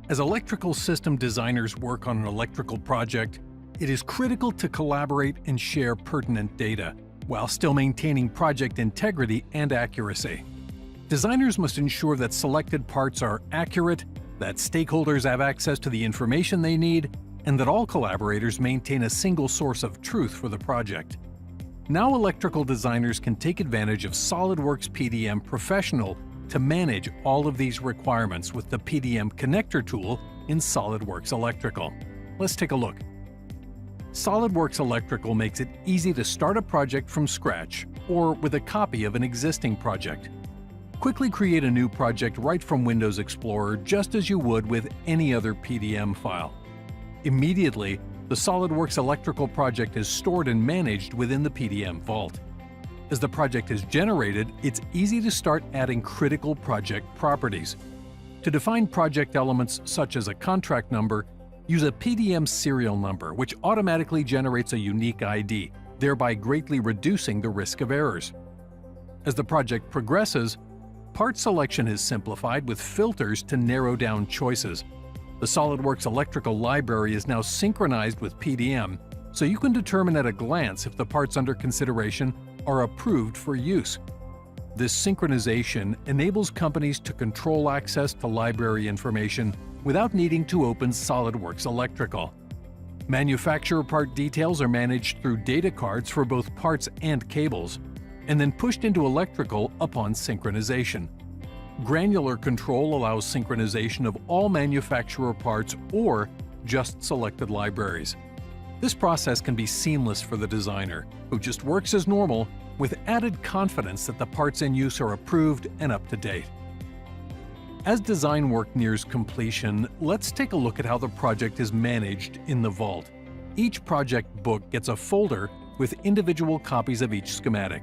As electrical system designers work on an electrical project, it is critical to collaborate and share pertinent data, while still maintaining project integrity and accuracy. Designers must ensure that selected parts are accurate, that stakeholders have access to the information they need, and that all collaborators maintain a single source of truth for the project. Now electrical designers can take advantage of SOLIDWORKS PDM Professional to manage all of these requirements with the PDM connector tool in SOLIDWORKS Electrical. Let's take a look. SOLIDWORKS Electrical makes it easy to start a project from scratch or with a copy of an existing project. Quickly create a new project right from Windows Explorer just as you would with any other PDM file. Immediately, the SOLIDWORKS Electrical project is stored and managed within the PDM vault. As the project is generated, it's easy to start adding critical project properties. To define project elements such as a contract number, use a PDM serial number, which automatically generates a unique ID, thereby greatly reducing the risk of errors. As the project progresses, part selection is simplified with filters to narrow down choices. The SOLIDWORKS Electrical library is now synchronized with PDM, so you can determine at a glance if the parts under consideration are approved for use. This synchronization enables companies to control access to library information without needing to open SOLIDWORKS Electrical. Manufacturer part details are managed through data cards for both parts and cables, and then pushed into Electrical upon synchronization. Granular control allows synchronization of all manufacturer parts or just selected libraries. This process can be seamless for the designer, who just works as normal with added confidence that the parts in use are approved and up to date. As design work nears completion, let's take a look at how the project is managed in the vault. Each project book gets a folder with individual copies of each schematic.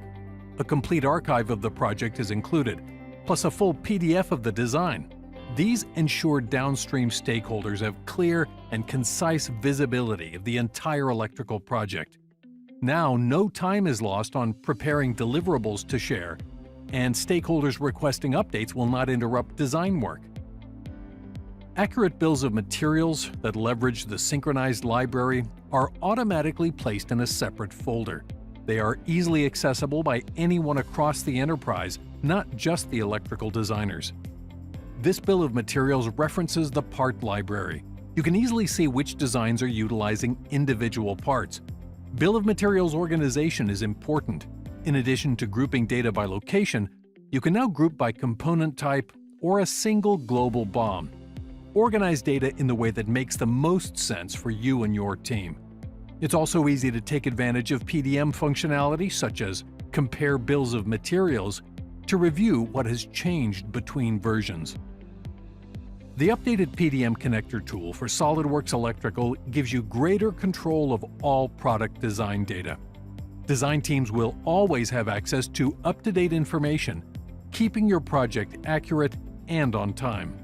A complete archive of the project is included, plus a full PDF of the design. These ensure downstream stakeholders have clear and concise visibility of the entire electrical project. Now, no time is lost on preparing deliverables to share, and stakeholders requesting updates will not interrupt design work. Accurate bills of materials that leverage the synchronized library are automatically placed in a separate folder. They are easily accessible by anyone across the enterprise, not just the electrical designers. This bill of materials references the part library. You can easily see which designs are utilizing individual parts. Bill of materials organization is important. In addition to grouping data by location, you can now group by component type or a single global BOM. Organize data in the way that makes the most sense for you and your team. It's also easy to take advantage of PDM functionality such as compare bills of materials to review what has changed between versions. The updated PDM connector tool for SOLIDWORKS Electrical gives you greater control of all product design data. Design teams will always have access to up-to-date information, keeping your project accurate and on time.